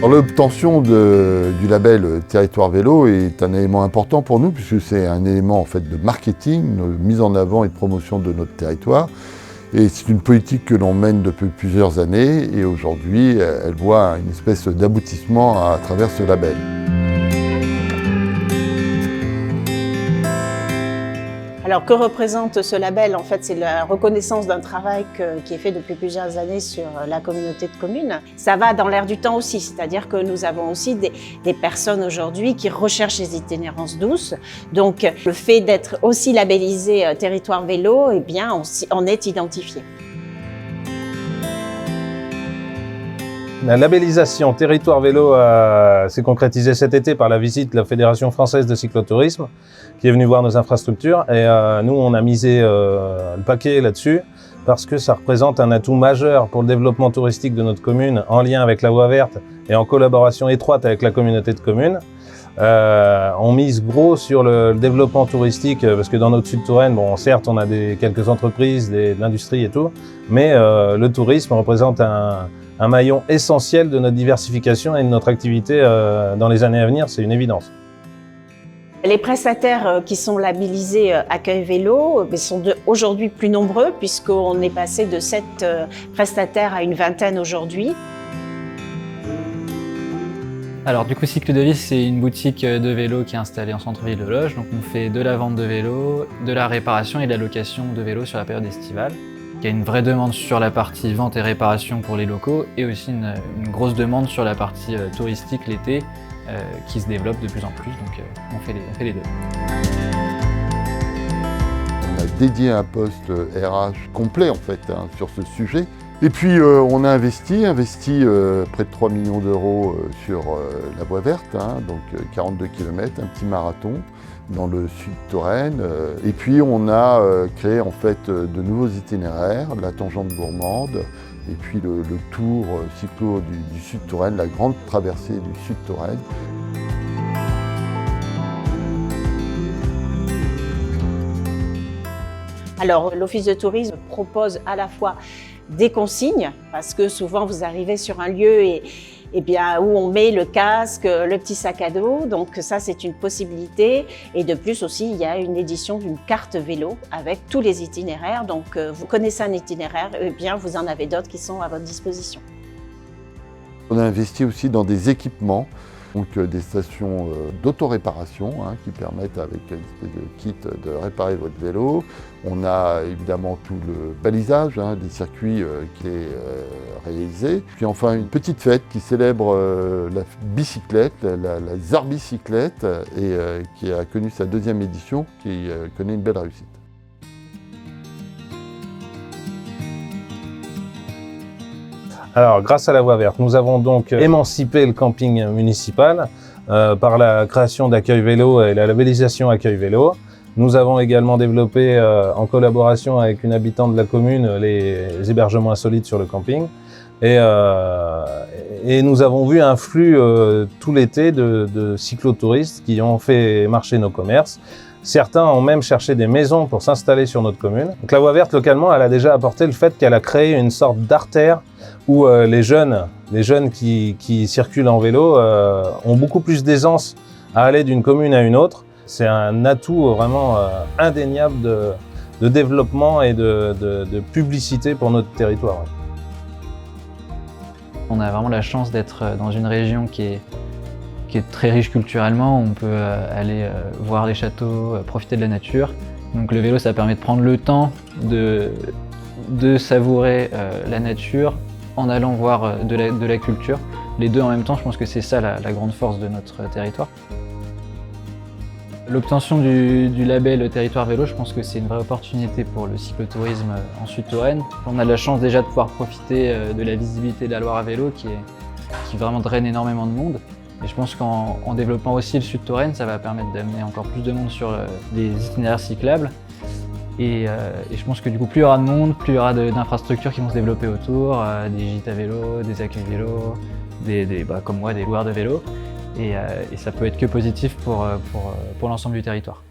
L'obtention du label Territoire Vélo est un élément important pour nous puisque c'est un élément en fait de marketing, de mise en avant et de promotion de notre territoire. Et c'est une politique que l'on mène depuis plusieurs années et aujourd'hui elle voit une espèce d'aboutissement à travers ce label. Alors, que représente ce label? En fait, c'est la reconnaissance d'un travail qui est fait depuis plusieurs années sur la communauté de communes. Ça va dans l'air du temps aussi, c'est-à-dire que nous avons aussi des personnes aujourd'hui qui recherchent les itinérances douces. Donc, le fait d'être aussi labellisé territoire vélo, eh bien, on est identifié. La labellisation Territoire Vélo s'est concrétisée cet été par la visite de la Fédération française de cyclotourisme qui est venue voir nos infrastructures et nous on a misé le paquet là-dessus parce que ça représente un atout majeur pour le développement touristique de notre commune en lien avec la Voie verte et en collaboration étroite avec la communauté de communes. On mise gros sur le développement touristique parce que dans notre Sud-Touraine, bon, certes on a quelques entreprises, de l'industrie et tout, mais le tourisme représente un maillon essentiel de notre diversification et de notre activité dans les années à venir, c'est une évidence. Les prestataires qui sont labellisés Accueil Vélo sont aujourd'hui plus nombreux puisqu'on est passé de 7 prestataires à une vingtaine aujourd'hui. Alors du coup, Cycle de Vie, c'est une boutique de vélo qui est installée en centre-ville de Loges. Donc on fait de la vente de vélos, de la réparation et de la location de vélos sur la période estivale. Il y a une vraie demande sur la partie vente et réparation pour les locaux et aussi une grosse demande sur la partie touristique l'été qui se développe de plus en plus, donc on fait les deux. On a dédié un poste RH complet en fait sur ce sujet. Et puis on a investi près de 3 millions d'euros sur la Voie verte, donc 42 km, un petit marathon dans le Sud-Touraine. Et puis on a créé en fait de nouveaux itinéraires, la tangente gourmande, et puis le tour cyclo du Sud-Touraine, la grande traversée du Sud-Touraine. Alors l'Office de tourisme propose à la fois des consignes, parce que souvent vous arrivez sur un lieu et bien, où on met le casque, le petit sac à dos, donc ça c'est une possibilité. Et de plus aussi, il y a une édition d'une carte vélo avec tous les itinéraires, donc vous connaissez un itinéraire, et bien vous en avez d'autres qui sont à votre disposition. On a investi aussi dans des équipements, donc des stations d'autoréparation qui permettent avec une espèce de kit de réparer votre vélo. On a évidemment tout le balisage des circuits qui est réalisé. Puis enfin une petite fête qui célèbre la bicyclette, la Zarbicyclette, et qui a connu sa 2e édition, qui connaît une belle réussite. Alors, grâce à la Voie verte, nous avons donc émancipé le camping municipal par la création d'Accueil Vélo et la labellisation Accueil Vélo. Nous avons également développé, en collaboration avec une habitante de la commune, les hébergements insolites sur le camping. Et nous avons vu un flux tout l'été de cyclotouristes qui ont fait marcher nos commerces. Certains ont même cherché des maisons pour s'installer sur notre commune. Donc la Voie verte, localement, elle a déjà apporté le fait qu'elle a créé une sorte d'artère où les jeunes qui circulent en vélo ont beaucoup plus d'aisance à aller d'une commune à une autre. C'est un atout vraiment indéniable de développement et de publicité pour notre territoire. On a vraiment la chance d'être dans une région qui est très riche culturellement. On peut aller voir les châteaux, profiter de la nature. Donc le vélo, ça permet de prendre le temps de savourer la nature en allant voir de la culture. Les deux en même temps, je pense que c'est ça la grande force de notre territoire. L'obtention du label Territoire Vélo, je pense que c'est une vraie opportunité pour le cyclotourisme en Sud-Touraine. On a la chance déjà de pouvoir profiter de la visibilité de la Loire à vélo qui vraiment draine énormément de monde. Et je pense qu'en développant aussi le Sud-Touraine, ça va permettre d'amener encore plus de monde sur les itinéraires cyclables. Et je pense que du coup, plus il y aura de monde, plus il y aura d'infrastructures qui vont se développer autour, des gîtes à vélo, des accueils vélo, comme moi, des loueurs de vélo. Et ça peut être que positif pour l'ensemble du territoire.